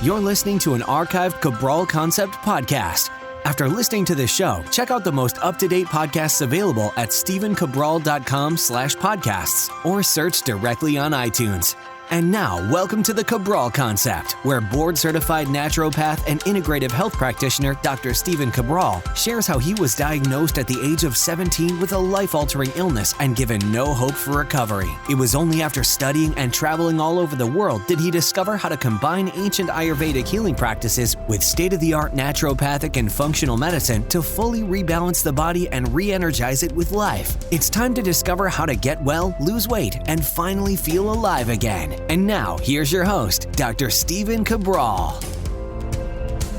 You're listening to an archived Cabral Concept podcast. After listening to this show, check out the most up-to-date podcasts available at stephencabral.com/podcasts or search directly on iTunes. And now, welcome to the Cabral Concept, where board-certified naturopath and integrative health practitioner Dr. Stephen Cabral shares how he was diagnosed at the age of 17 with a life-altering illness and given no hope for recovery. It was only after studying and traveling all over the world did he discover how to combine ancient Ayurvedic healing practices with state-of-the-art naturopathic and functional medicine to fully rebalance the body and re-energize it with life. It's time to discover how to get well, lose weight, and finally feel alive again. And now, here's your host, Dr. Stephen Cabral.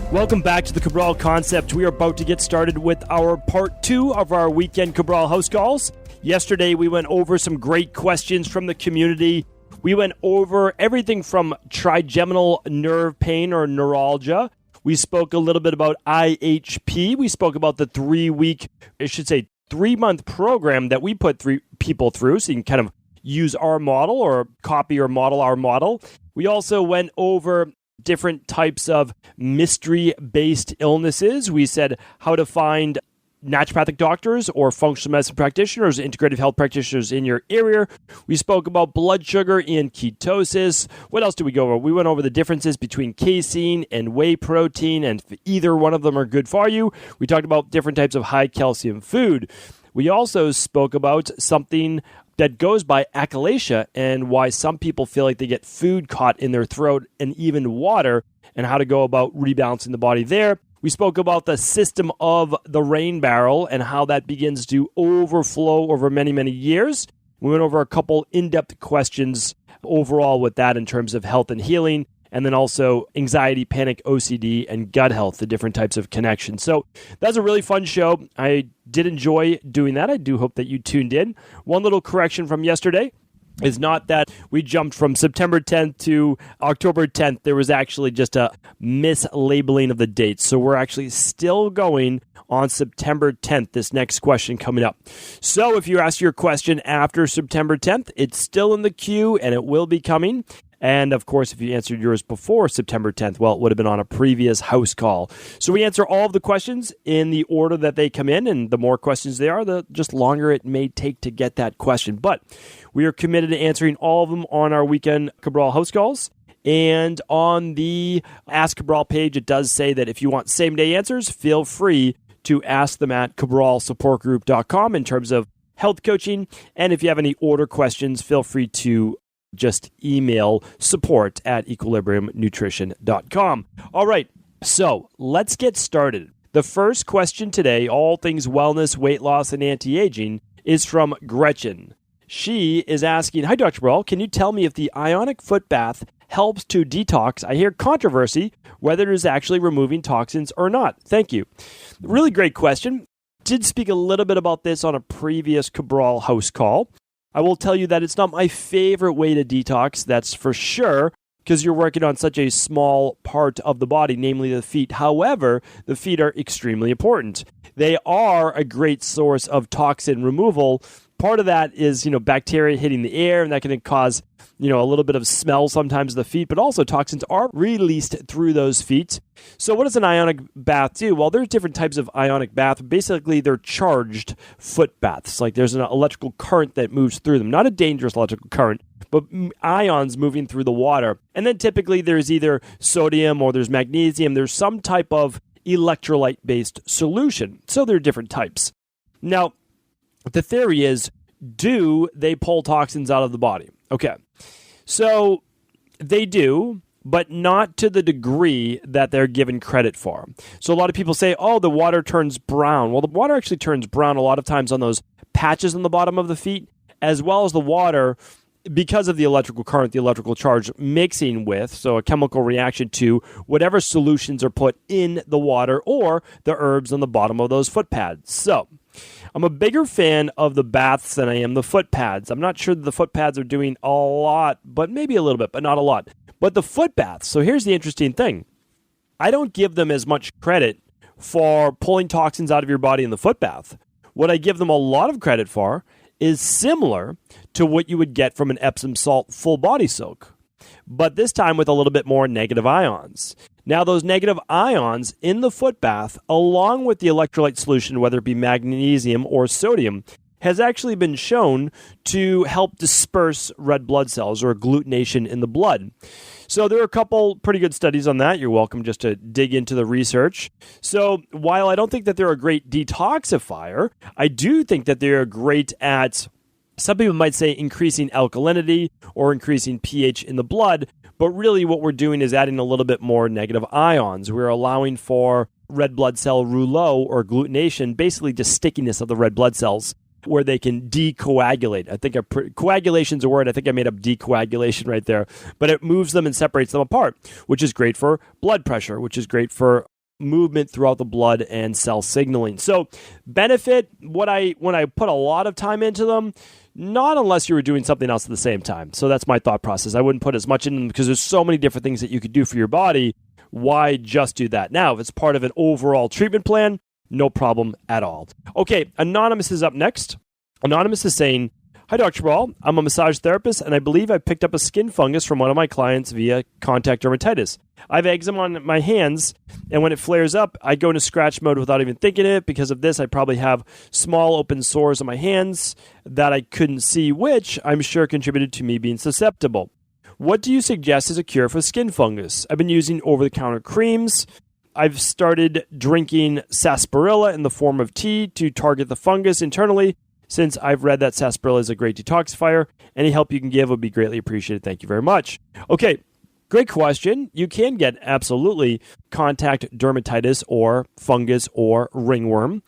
Welcome back to the Cabral Concept. We are about to get started with our part 2 of our weekend Cabral HouseCalls. Yesterday, we went over some great questions from the community. We went over everything from trigeminal nerve pain or neuralgia. We spoke a little bit about IHP. We spoke about the 3-month program that we put 3 people through, so you can kind of use our model or copy or model our model. We also went over different types of mystery-based illnesses. We said how to find naturopathic doctors or functional medicine practitioners, integrative health practitioners in your area. We spoke about blood sugar and ketosis. What else did we go over? We went over the differences between casein and whey protein, and if either one of them are good for you. We talked about different types of high calcium food. We also spoke about something that goes by echinacea and why some people feel like they get food caught in their throat and even water, and how to go about rebalancing the body there. We spoke about the system of the rain barrel and how that begins to overflow over many, many years. We went over a couple in-depth questions overall with that in terms of health and healing, and then also anxiety, panic, OCD, and gut health, the different types of connections. So that's a really fun show. I did enjoy doing that. I do hope that you tuned in. One little correction from yesterday is not that we jumped from September 10th to October 10th. There was actually just a mislabeling of the dates. So we're actually still going on September 10th, this next question coming up. So if you ask your question after September 10th, it's still in the queue and it will be coming. And of course, if you answered yours before September 10th, well, it would have been on a previous house call. So we answer all of the questions in the order that they come in. And the more questions they are, the just longer it may take to get that question. But we are committed to answering all of them on our weekend Cabral house calls. And on the Ask Cabral page, it does say that if you want same-day answers, feel free to ask them at cabralsupportgroup.com in terms of health coaching. And if you have any order questions, feel free to just email support@equilibriumnutrition.com. All right, so let's get started. The first question today, all things wellness, weight loss, and anti-aging, is from Gretchen. She is asking, hi, Dr. Cabral, can you tell me if the Ionic foot bath helps to detox? I hear controversy whether it is actually removing toxins or not. Thank you. Really great question. Did speak a little bit about this on a previous Cabral house call. I will tell you that it's not my favorite way to detox, that's for sure, because you're working on such a small part of the body, namely the feet. However, the feet are extremely important. They are a great source of toxin removal. Part of that is, bacteria hitting the air, and that can cause, a little bit of smell sometimes of the feet, but also toxins are released through those feet. So what does an ionic bath do? Well, there's different types of ionic bath. Basically, they're charged foot baths. Like there's an electrical current that moves through them. Not a dangerous electrical current, but ions moving through the water. And then typically there's either sodium or there's magnesium. There's some type of electrolyte-based solution. So there are different types. Now, the theory is, do they pull toxins out of the body? Okay, so they do, but not to the degree that they're given credit for. So a lot of people say, oh, the water turns brown. Well, the water actually turns brown a lot of times on those patches on the bottom of the feet, as well as the water, because of the electrical current, the electrical charge mixing with, so a chemical reaction to whatever solutions are put in the water or the herbs on the bottom of those foot pads. So I'm a bigger fan of the baths than I am the foot pads. I'm not sure that the foot pads are doing a lot, but maybe a little bit, but not a lot. But the foot baths, so here's the interesting thing. I don't give them as much credit for pulling toxins out of your body in the foot bath. What I give them a lot of credit for is similar to what you would get from an Epsom salt full body soak. but this time with a little bit more negative ions. Now, those negative ions in the foot bath, along with the electrolyte solution, whether it be magnesium or sodium, has actually been shown to help disperse red blood cells or agglutination in the blood. So there are a couple pretty good studies on that. You're welcome just to dig into the research. So while I don't think that they're a great detoxifier, I do think that they're great at, some people might say, increasing alkalinity or increasing pH in the blood. But really what we're doing is adding a little bit more negative ions. We're allowing for red blood cell rouleau or agglutination, basically just stickiness of the red blood cells, where they can decoagulate. I think coagulation's a word. I think I made up decoagulation right there. But it moves them and separates them apart, which is great for blood pressure, which is great for movement throughout the blood and cell signaling. So benefit, when I put a lot of time into them, not unless you were doing something else at the same time. So that's my thought process. I wouldn't put as much in them because there's so many different things that you could do for your body. Why just do that? Now, if it's part of an overall treatment plan, no problem at all. Okay, Anonymous is up next. Anonymous is saying, "Hi, Dr. Cabral. I'm a massage therapist, and I believe I picked up a skin fungus from one of my clients via contact dermatitis. I have eczema on my hands, and when it flares up, I go into scratch mode without even thinking it. Because of this, I probably have small open sores on my hands that I couldn't see, which I'm sure contributed to me being susceptible. What do you suggest as a cure for skin fungus? I've been using over-the-counter creams. I've started drinking sarsaparilla in the form of tea to target the fungus internally, since I've read that sarsaparilla is a great detoxifier. Any help you can give would be greatly appreciated. Thank you very much." Okay, great question. You can get absolutely contact dermatitis or fungus or ringworm.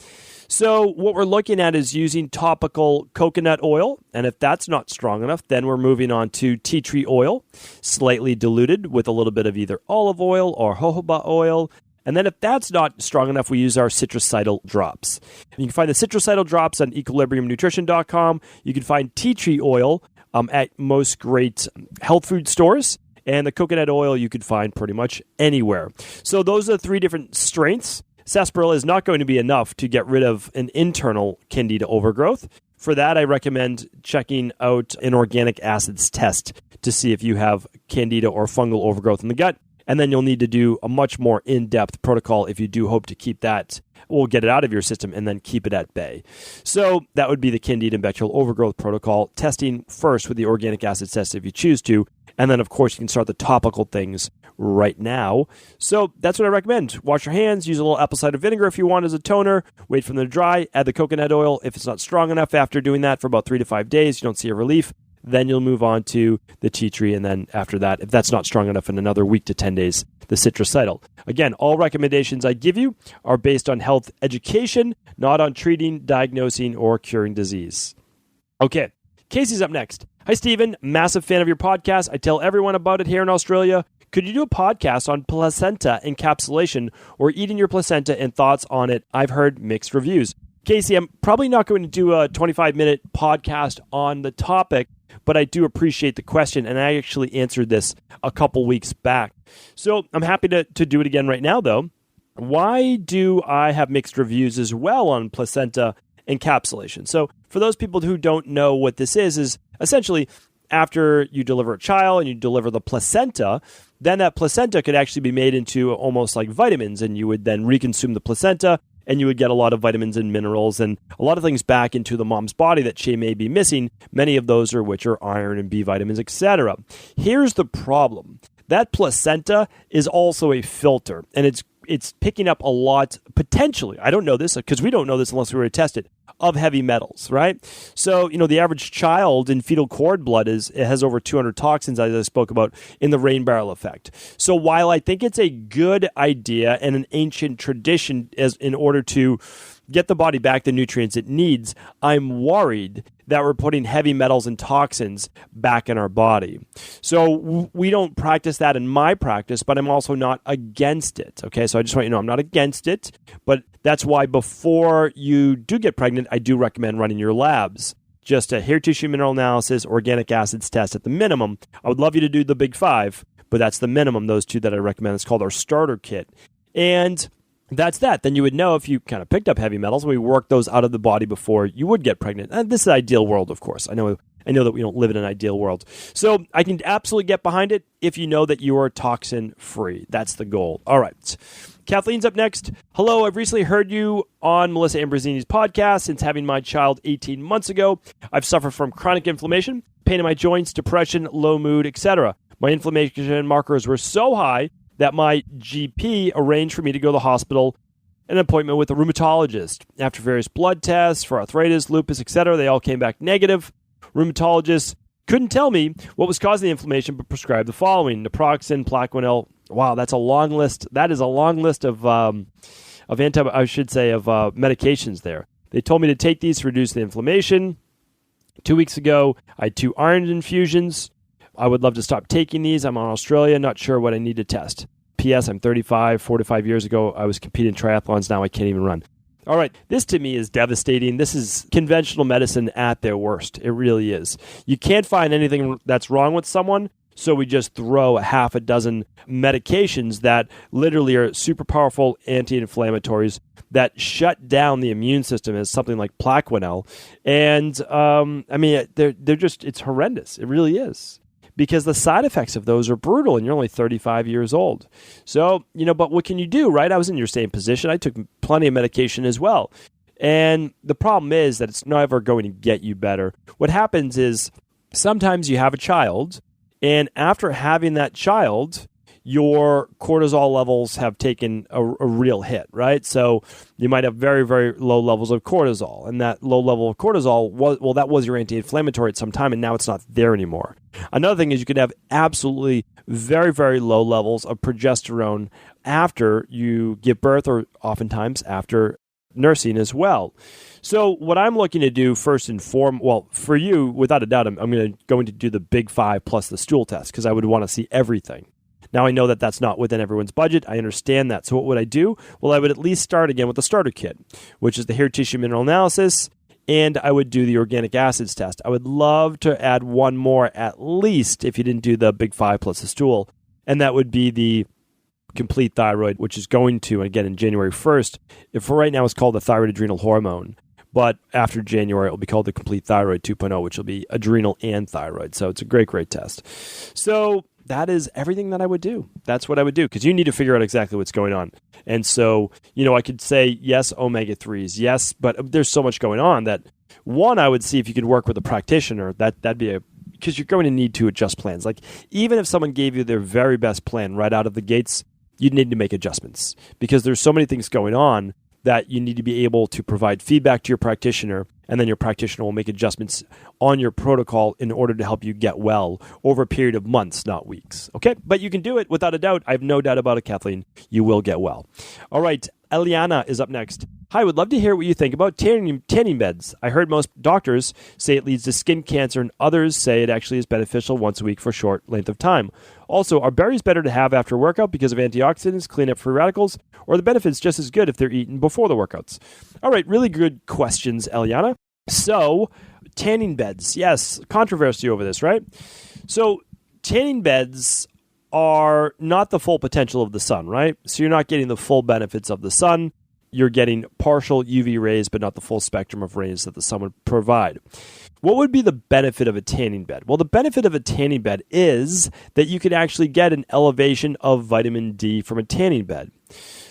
So what we're looking at is using topical coconut oil. And if that's not strong enough, then we're moving on to tea tree oil, slightly diluted with a little bit of either olive oil or jojoba oil. And then if that's not strong enough, we use our citrucidal drops. You can find the citrucidal drops on equilibriumnutrition.com. You can find tea tree oil at most great health food stores. And the coconut oil you could find pretty much anywhere. So those are the three different strengths. Sarsaparilla is not going to be enough to get rid of an internal candida overgrowth. For that, I recommend checking out an organic acids test to see if you have candida or fungal overgrowth in the gut. And then you'll need to do a much more in-depth protocol if you do hope to keep that, or get it out of your system and then keep it at bay. So that would be the candida and bacterial overgrowth protocol, testing first with the organic acid test if you choose to. And then, of course, you can start the topical things right now. So that's what I recommend. Wash your hands, use a little apple cider vinegar if you want as a toner, wait for them to dry, add the coconut oil. If it's not strong enough after doing that for about 3 to 5 days, you don't see a relief, then you'll move on to the tea tree. And then after that, if that's not strong enough, in another week to 10 days, the citrucidal. Again, all recommendations I give you are based on health education, not on treating, diagnosing, or curing disease. Okay, Casey's up next. "Hi, Stephen. Massive fan of your podcast. I tell everyone about it here in Australia. Could you do a podcast on placenta encapsulation or eating your placenta and thoughts on it? I've heard mixed reviews." Casey, I'm probably not going to do a 25-minute podcast on the topic, but I do appreciate the question, and I actually answered this a couple weeks back. So I'm happy to do it again right now, though. Why do I have mixed reviews as well on placenta encapsulation? So for those people who don't know what this is essentially after you deliver a child and you deliver the placenta, then that placenta could actually be made into almost like vitamins, and you would then reconsume the placenta, and you would get a lot of vitamins and minerals and a lot of things back into the mom's body that she may be missing, many of those are which are iron and B vitamins, etc. Here's the problem. That placenta is also a filter, and it's picking up a lot, potentially, I don't know this because we don't know this unless we were to test it, of heavy metals, right? So, the average child in fetal cord blood it has over 200 toxins, as I spoke about in the rain barrel effect. So while I think it's a good idea and an ancient tradition as in order to get the body back the nutrients it needs, I'm worried that we're putting heavy metals and toxins back in our body. So we don't practice that in my practice, but I'm also not against it. Okay, so I just want you to know I'm not against it, but that's why before you do get pregnant, I do recommend running your labs. Just a hair tissue mineral analysis, organic acids test at the minimum. I would love you to do the big 5, but that's the minimum, those 2 that I recommend. It's called our starter kit. And that's that. Then you would know if you kind of picked up heavy metals, and we worked those out of the body before you would get pregnant. And this is the ideal world, of course. I know I know that we don't live in an ideal world. So I can absolutely get behind it if you know that you are toxin-free. That's the goal. All right. Kathleen's up next. Hello, I've recently heard you on Melissa Ambrosini's podcast. Since having my child 18 months ago, I've suffered from chronic inflammation, pain in my joints, depression, low mood, etc. My inflammation markers were so high that my GP arranged for me to go to the hospital, an appointment with a rheumatologist. After various blood tests for arthritis, lupus, etc., they all came back negative. Rheumatologist couldn't tell me what was causing the inflammation, but prescribed the following: naproxen, Plaquenil. Wow, that's a long list. That is a long list of medications there. They told me to take these to reduce the inflammation. 2 weeks ago, I had 2 iron infusions. I would love to stop taking these. I'm in Australia, not sure what I need to test. P.S. I'm 35, 4 to 5 years ago. I was competing in triathlons. Now I can't even run. All right, this to me is devastating. This is conventional medicine at their worst. It really is. You can't find anything that's wrong with someone, so we just throw a half a dozen medications that literally are super powerful anti-inflammatories that shut down the immune system, as something like Plaquenil. And, they're just, it's horrendous. It really is. Because the side effects of those are brutal, and you're only 35 years old. So, but what can you do, right? I was in your same position. I took plenty of medication as well. And the problem is that it's never going to get you better. What happens is sometimes you have a child, and after having that child, your cortisol levels have taken a real hit, right? So you might have very, very low levels of cortisol. And that low level of cortisol, that was your anti-inflammatory at some time, and now it's not there anymore. Another thing is you could have absolutely very, very low levels of progesterone after you give birth, or oftentimes after nursing as well. So what I'm looking to do first and foremost, for you, without a doubt, I'm going to do the Big 5 plus the stool test, because I would want to see everything. Now, I know that that's not within everyone's budget. I understand that. So what would I do? Well, I would at least start again with the starter kit, which is the hair tissue mineral analysis, and I would do the organic acids test. I would love to add one more at least if you didn't do the Big 5 plus the stool, and that would be the complete thyroid, which is going to, again, in January 1st, for right now it's called the thyroid adrenal hormone, but after January it will be called the complete thyroid 2.0, which will be adrenal and thyroid. So it's a great, great test. So that is everything that I would do. That's what I would do, because you need to figure out exactly what's going on. And so, I could say, yes, omega-3s, yes, but there's so much going on that, one, I would see if you could work with a practitioner. That'd be because you're going to need to adjust plans. Like, even if someone gave you their very best plan right out of the gates, you'd need to make adjustments, because there's so many things going on that you need to be able to provide feedback to your practitioner, and then your practitioner will make adjustments on your protocol in order to help you get well over a period of months, not weeks. Okay? But you can do it without a doubt. I have no doubt about it, Kathleen. You will get well. All right. Eliana is up next. Hi, would love to hear what you think about tanning beds. I heard most doctors say it leads to skin cancer, and others say it actually is beneficial once a week for a short length of time. Also, are berries better to have after a workout because of antioxidants, clean up free radicals, or are the benefits just as good if they're eaten before the workouts? All right, really good questions, Eliana. So, tanning beds. Yes, controversy over this, right? So, tanning beds are not the full potential of the sun, right? So you're not getting the full benefits of the sun. You're getting partial UV rays, but not the full spectrum of rays that the sun would provide. What would be the benefit of a tanning bed? Well, the benefit of a tanning bed is that you could actually get an elevation of vitamin D from a tanning bed.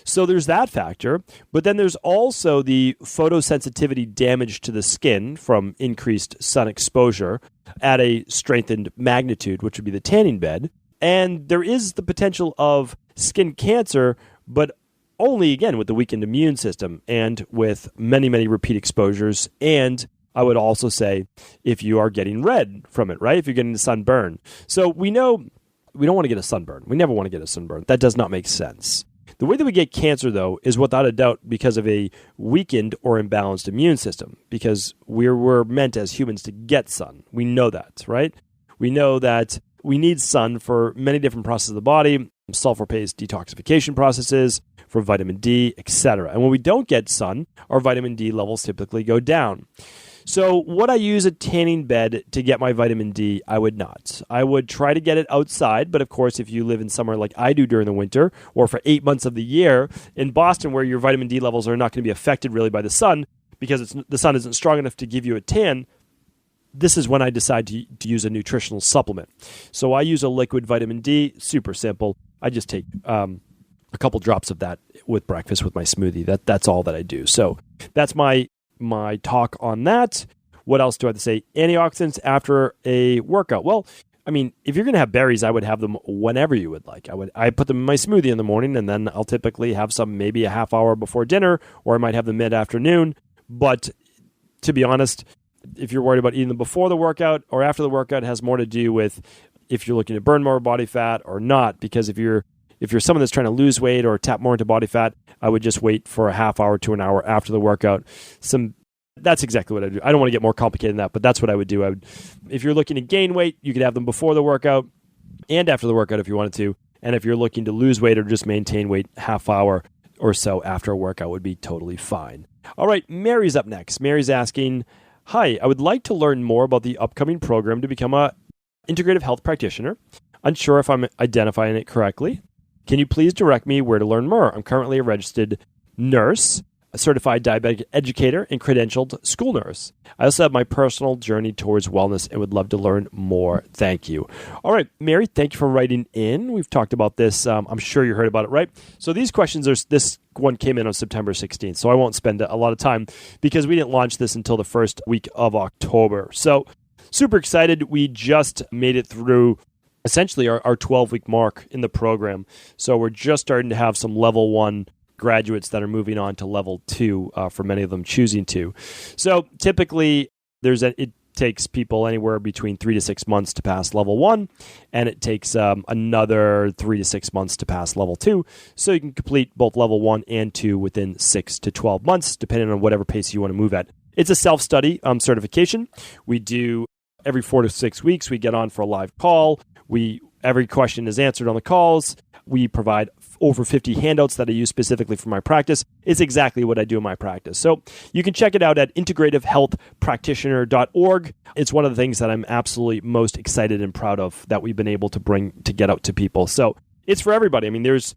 So there's that factor, but then there's also the photosensitivity damage to the skin from increased sun exposure at a strengthened magnitude, which would be the tanning bed. And there is the potential of skin cancer, but only, again, with the weakened immune system and with many, many repeat exposures. And I would also say if you are getting red from it, right? If you're getting a sunburn. So we know we don't want to get a sunburn. We never want to get a sunburn. That does not make sense. The way that we get cancer, though, is without a doubt because of a weakened or imbalanced immune system, because we're meant as humans to get sun. We know that, right? We know that we need sun for many different processes of the body, sulfur-based detoxification processes, for vitamin D, etc. And when we don't get sun, our vitamin D levels typically go down. So would I use a tanning bed to get my vitamin D? I would not. I would try to get it outside, but of course, if you live in somewhere like I do during the winter, or for 8 months of the year in Boston, where your vitamin D levels are not going to be affected really by the sun, because the sun isn't strong enough to give you a tan, this is when I decide to use a nutritional supplement. So I use a liquid vitamin D, super simple. I just take a couple drops of that with breakfast with my smoothie. That's all that I do. So that's my talk on that. What else do I have to say? Antioxidants after a workout. Well, I mean, if you're going to have berries, I would have them whenever you would like. I put them in my smoothie in the morning, and then I'll typically have some maybe a half hour before dinner, or I might have them mid-afternoon. But to be honest, if you're worried about eating them before the workout or after the workout, it has more to do with if you're looking to burn more body fat or not. Because if you're someone that's trying to lose weight or tap more into body fat, I would just wait for a half hour to an hour after the workout. That's exactly what I do. I don't want to get more complicated than that, but that's what I would do. If you're looking to gain weight, you could have them before the workout and after the workout if you wanted to. And if you're looking to lose weight or just maintain weight, half hour or so after a workout would be totally fine. All right, Mary's up next. Mary's asking, hi, I would like to learn more about the upcoming program to become a integrative health practitioner. Unsure if I'm identifying it correctly. Can you please direct me where to learn more? I'm currently a registered nurse, a certified diabetic educator, and credentialed school nurse. I also have my personal journey towards wellness and would love to learn more. Thank you. All right, Mary, thank you for writing in. We've talked about this. I'm sure you heard about it, right? So these questions, this one came in on September 16th, so I won't spend a lot of time because we didn't launch this until the first week of October. So super excited. We just made it through essentially our 12-week mark in the program. So we're just starting to have some level 1 graduates that are moving on to level 2, for many of them choosing to. So typically, it takes people anywhere between 3 to 6 months to pass level 1, and it takes another 3 to 6 months to pass level 2. So you can complete both level 1 and 2 within 6 to 12 months, depending on whatever pace you want to move at. It's a self-study certification. We do every 4 to 6 weeks. We get on for a live call. Every question is answered on the calls. We provide over 50 handouts that I use specifically for my practice. It's exactly what I do in my practice. So you can check it out at integrativehealthpractitioner.org. It's one of the things that I'm absolutely most excited and proud of that we've been able to bring to get out to people. So it's for everybody. I mean, there's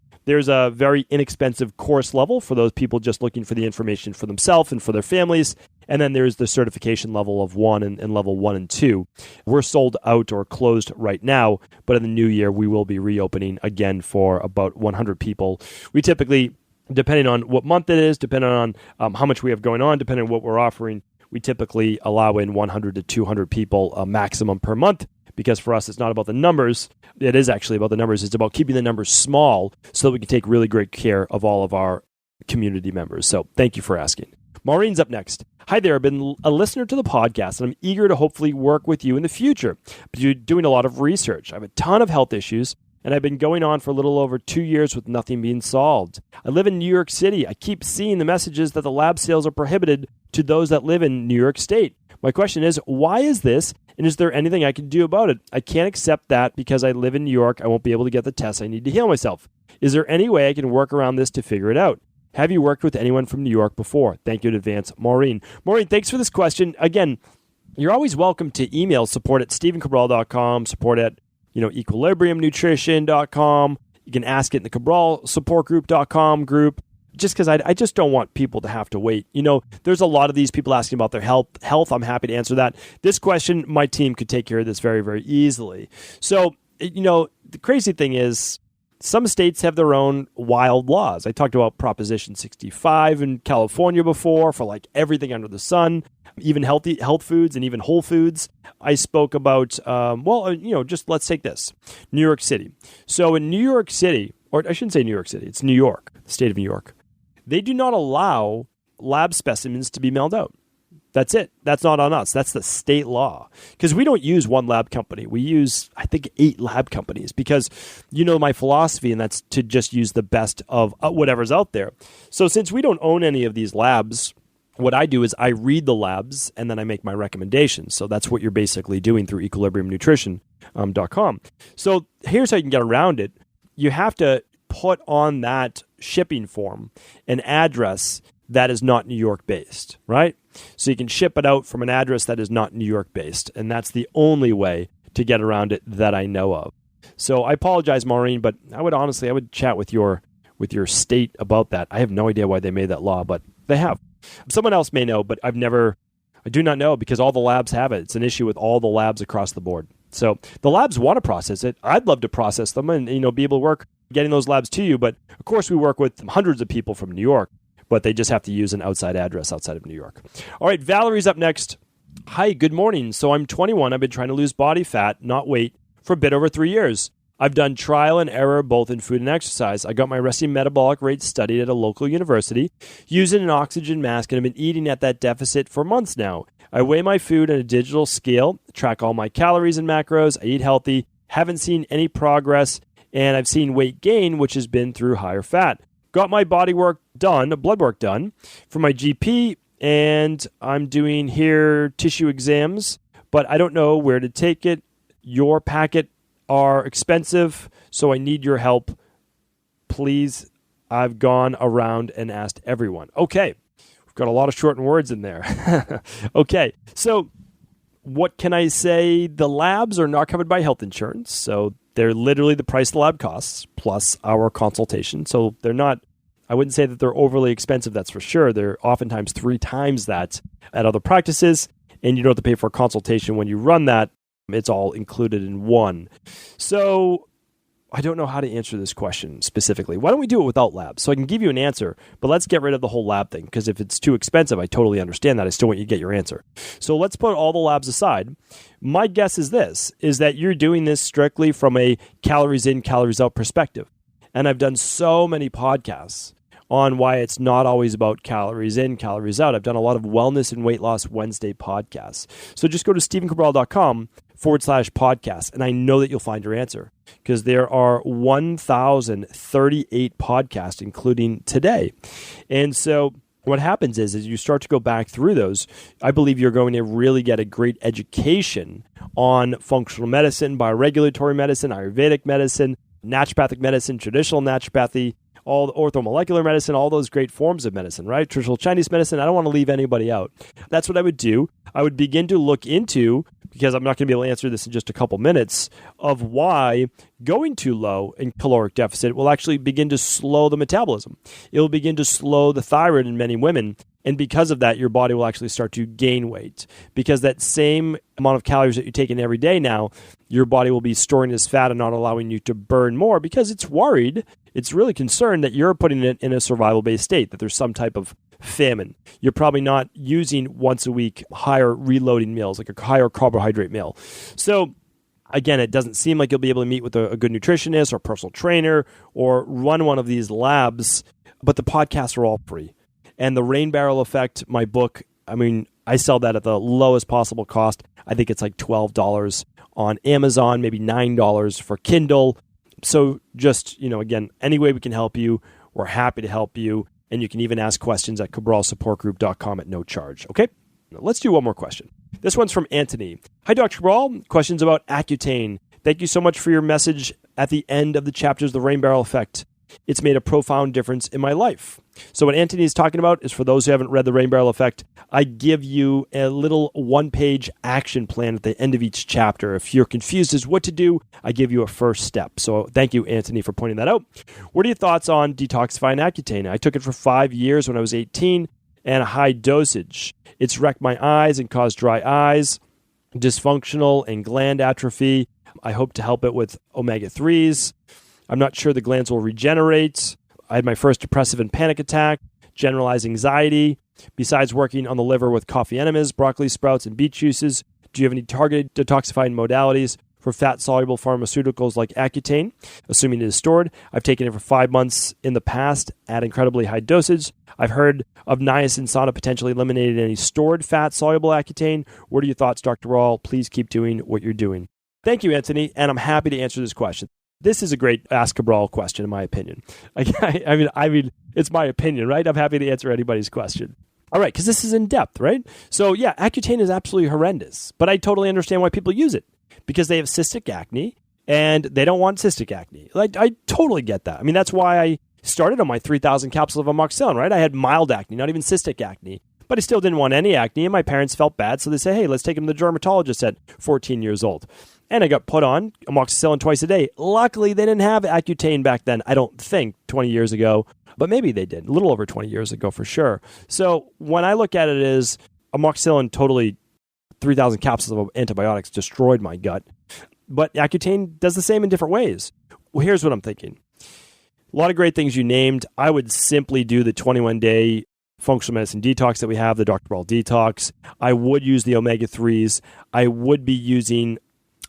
a very inexpensive course level for those people just looking for the information for themselves and for their families. And then there's the certification level of 1 and level 1 and 2. We're sold out or closed right now, but in the new year, we will be reopening again for about 100 people. We typically, depending on what month it is, depending on how much we have going on, depending on what we're offering, we typically allow in 100 to 200 people maximum per month. Because for us, it's not about the numbers. It is actually about the numbers. It's about keeping the numbers small so that we can take really great care of all of our community members. So thank you for asking. Maureen's up next. Hi there. I've been a listener to the podcast, and I'm eager to hopefully work with you in the future. But you're doing a lot of research. I have a ton of health issues, and I've been going on for a little over 2 years with nothing being solved. I live in New York City. I keep seeing the messages that the lab sales are prohibited to those that live in New York State. My question is, why is this, and is there anything I can do about it? I can't accept that because I live in New York, I won't be able to get the tests I need to heal myself. Is there any way I can work around this to figure it out? Have you worked with anyone from New York before? Thank you in advance, Maureen. Maureen, thanks for this question. Again, you're always welcome to email support@stevencabral.com, support@equilibriumnutrition.com. You can ask it in the Cabral supportgroup.com group. Just because I just don't want people to have to wait. There's a lot of these people asking about their health. I'm happy to answer that. This question, my team could take care of this very, very easily. So, the crazy thing is some states have their own wild laws. I talked about Proposition 65 in California before for like everything under the sun, even health foods and even whole foods. I spoke about, just let's take this, New York City. So in New York City, or I shouldn't say New York City, it's New York, the state of New York. They do not allow lab specimens to be mailed out. That's it. That's not on us. That's the state law. Because we don't use one lab company. We use, I think, 8 lab companies because my philosophy, and that's to just use the best of whatever's out there. So since we don't own any of these labs, what I do is I read the labs and then I make my recommendations. So that's what you're basically doing through equilibriumnutrition.com. So here's how you can get around it. You have to put on that shipping form an address that is not New York based, right? So you can ship it out from an address that is not New York based. And that's the only way to get around it that I know of. So I apologize, Maureen, but I would chat with your state about that. I have no idea why they made that law, but they have. Someone else may know, but I I do not know because all the labs have it. It's an issue with all the labs across the board. So the labs want to process it. I'd love to process them and be able to work getting those labs to you. But of course, we work with hundreds of people from New York, but they just have to use an outside address outside of New York. All right, Valerie's up next. Hi, good morning. So I'm 21. I've been trying to lose body fat, not weight, for a bit over 3 years. I've done trial and error both in food and exercise. I got my resting metabolic rate studied at a local university, using an oxygen mask, and have been eating at that deficit for months now. I weigh my food on a digital scale, track all my calories and macros. I eat healthy, haven't seen any progress, and I've seen weight gain, which has been through higher fat. Got my blood work done for my GP, and I'm doing hair tissue exams, but I don't know where to take it. Your packet are expensive, so I need your help. Please, I've gone around and asked everyone. Okay, we've got a lot of shortened words in there. Okay, so what can I say? The labs are not covered by health insurance, so they're literally the price the lab costs plus our consultation. So they're not, I wouldn't say that they're overly expensive, that's for sure. They're oftentimes 3 times that at other practices, and you don't have to pay for a consultation when you run that. It's all included in one. So I don't know how to answer this question specifically. Why don't we do it without labs? So I can give you an answer, but let's get rid of the whole lab thing, because if it's too expensive, I totally understand that. I still want you to get your answer. So let's put all the labs aside. My guess is this, is that you're doing this strictly from a calories in, calories out perspective. And I've done so many podcasts on why it's not always about calories in, calories out. I've done a lot of Wellness and Weight Loss Wednesday podcasts. So just go to stevencabral.com/podcast, and I know that you'll find your answer, because there are 1,038 podcasts, including today. And so what happens is you start to go back through those, I believe you're going to really get a great education on functional medicine, bioregulatory medicine, Ayurvedic medicine, naturopathic medicine, traditional naturopathy, all the orthomolecular medicine, all those great forms of medicine, right? Traditional Chinese medicine. I don't want to leave anybody out. That's what I would do. I would begin to look into, because I'm not going to be able to answer this in just a couple minutes, of why going too low in caloric deficit will actually begin to slow the metabolism. It will begin to slow the thyroid in many women. And because of that, your body will actually start to gain weight, because that same amount of calories that you're taking every day now, your body will be storing as fat and not allowing you to burn more, because it's worried. It's really concerned that you're putting it in a survival-based state, that there's some type of famine. You're probably not using once a week higher reloading meals, like a higher carbohydrate meal. So again, it doesn't seem like you'll be able to meet with a good nutritionist or personal trainer or run one of these labs, but the podcasts are all free. And the Rain Barrel Effect, my book, I mean, I sell that at the lowest possible cost. I think it's like $12 on Amazon, maybe $9 for Kindle. So just, again, any way we can help you, we're happy to help you. And you can even ask questions at cabralsupportgroup.com at no charge. Okay, now let's do one more question. This one's from Anthony. Hi, Dr. Cabral. Questions about Accutane. Thank you so much for your message at the end of the chapters of the Rain Barrel Effect. It's made a profound difference in my life. So what Anthony is talking about is, for those who haven't read the Rain Barrel Effect, I give you a little 1-page action plan at the end of each chapter. If you're confused as what to do, I give you a first step. So thank you, Anthony, for pointing that out. What are your thoughts on detoxifying Accutane? I took it for 5 years when I was 18 and a high dosage. It's wrecked my eyes and caused dry eyes, dysfunctional and gland atrophy. I hope to help it with omega-3s. I'm not sure the glands will regenerate. I had my first depressive and panic attack, generalized anxiety. Besides working on the liver with coffee enemas, broccoli sprouts, and beet juices, do you have any targeted detoxifying modalities for fat-soluble pharmaceuticals like Accutane, assuming it is stored? I've taken it for 5 months in the past at incredibly high dosage. I've heard of niacin sauna potentially eliminating any stored fat-soluble Accutane. What are your thoughts, Dr. Rawl? Please keep doing what you're doing. Thank you, Anthony, and I'm happy to answer this question. This is a great Ask Cabral question, in my opinion. I mean, it's my opinion, right? I'm happy to answer anybody's question. All right, because this is in depth, right? So yeah, Accutane is absolutely horrendous, but I totally understand why people use it, because they have cystic acne and they don't want cystic acne. Like, I totally get that. I mean, that's why I started on my 3,000 capsules of amoxicillin, right? I had mild acne, not even cystic acne, but I still didn't want any acne, and my parents felt bad, so they say, hey, let's take him to the dermatologist at 14 years old. And I got put on amoxicillin twice a day. Luckily, they didn't have Accutane back then, I don't think, 20 years ago. But maybe they did, a little over 20 years ago for sure. So when I look at it as amoxicillin totally 3,000 capsules of antibiotics destroyed my gut. But Accutane does the same in different ways. Well, here's what I'm thinking. A lot of great things you named. I would simply do the 21-day functional medicine detox that we have, the Dr. Cabral detox. I would use the omega-3s. I would be using,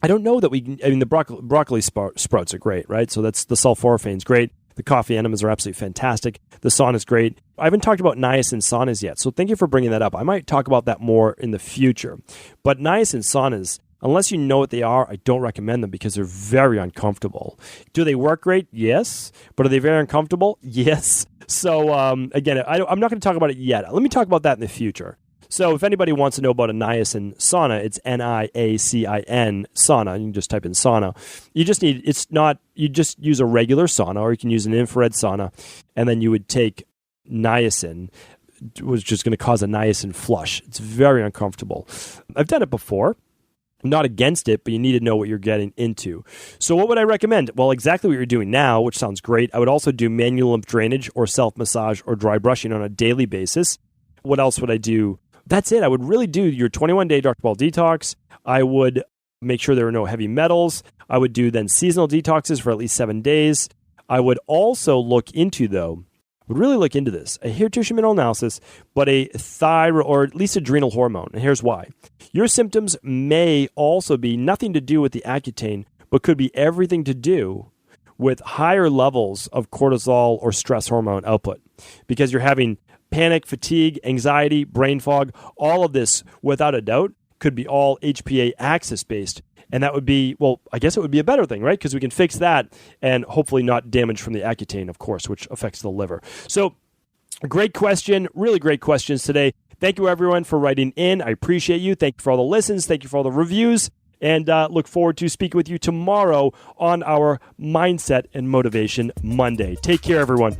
I don't know that the broccoli sprouts are great, right? So that's the sulforaphane's great. The coffee enemas are absolutely fantastic. The sauna is great. I haven't talked about niacin saunas yet, so thank you for bringing that up. I might talk about that more in the future. But niacin saunas, unless you know what they are, I don't recommend them because they're very uncomfortable. Do they work great? Yes. But are they very uncomfortable? Yes. So again, I'm not going to talk about it yet. Let me talk about that in the future. So if anybody wants to know about a niacin sauna, it's Niacin sauna. You can just type in sauna. You just use a regular sauna, or you can use an infrared sauna, and then you would take niacin, which is going to cause a niacin flush. It's very uncomfortable. I've done it before. I'm not against it, but you need to know what you're getting into. So what would I recommend? Well, exactly what you're doing now, which sounds great. I would also do manual lymph drainage or self-massage or dry brushing on a daily basis. What else would I do? That's it. I would really do your 21-day Dr. Cabral detox. I would make sure there are no heavy metals. I would do then seasonal detoxes for at least 7 days. I would also look into this, a hair tissue mineral analysis, but a thyroid or at least adrenal hormone. And here's why. Your symptoms may also be nothing to do with the Accutane, but could be everything to do with higher levels of cortisol or stress hormone output, because you're having panic, fatigue, anxiety, brain fog. All of this, without a doubt, could be all HPA axis based. And that would be, well, I guess it would be a better thing, right? Because we can fix that and hopefully not damage from the Accutane, of course, which affects the liver. So great question, really great questions today. Thank you, everyone, for writing in. I appreciate you. Thank you for all the listens. Thank you for all the reviews. And look forward to speaking with you tomorrow on our Mindset and Motivation Monday. Take care, everyone.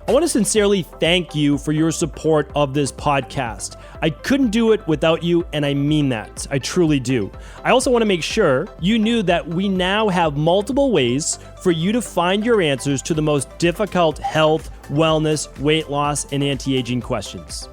I want to sincerely thank you for your support of this podcast. I couldn't do it without you, and I mean that. I truly do. I also want to make sure you knew that we now have multiple ways for you to find your answers to the most difficult health, wellness, weight loss, and anti-aging questions.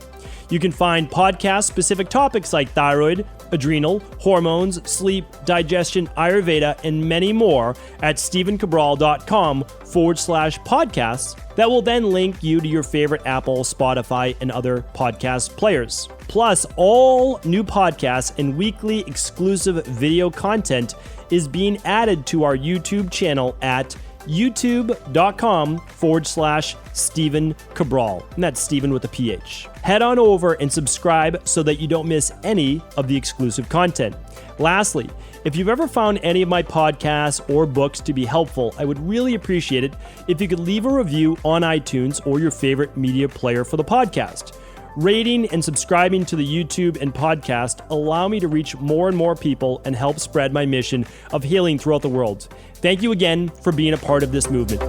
You can find podcast-specific topics like thyroid, adrenal, hormones, sleep, digestion, Ayurveda, and many more at stevencabral.com/podcasts that will then link you to your favorite Apple, Spotify, and other podcast players. Plus, all new podcasts and weekly exclusive video content is being added to our YouTube channel at youtube.com/Stephen Cabral. And that's Stephen with a PH. Head on over and subscribe so that you don't miss any of the exclusive content. Lastly, if you've ever found any of my podcasts or books to be helpful, I would really appreciate it if you could leave a review on iTunes or your favorite media player for the podcast. Rating and subscribing to the YouTube and podcast allow me to reach more and more people and help spread my mission of healing throughout the world. Thank you again for being a part of this movement.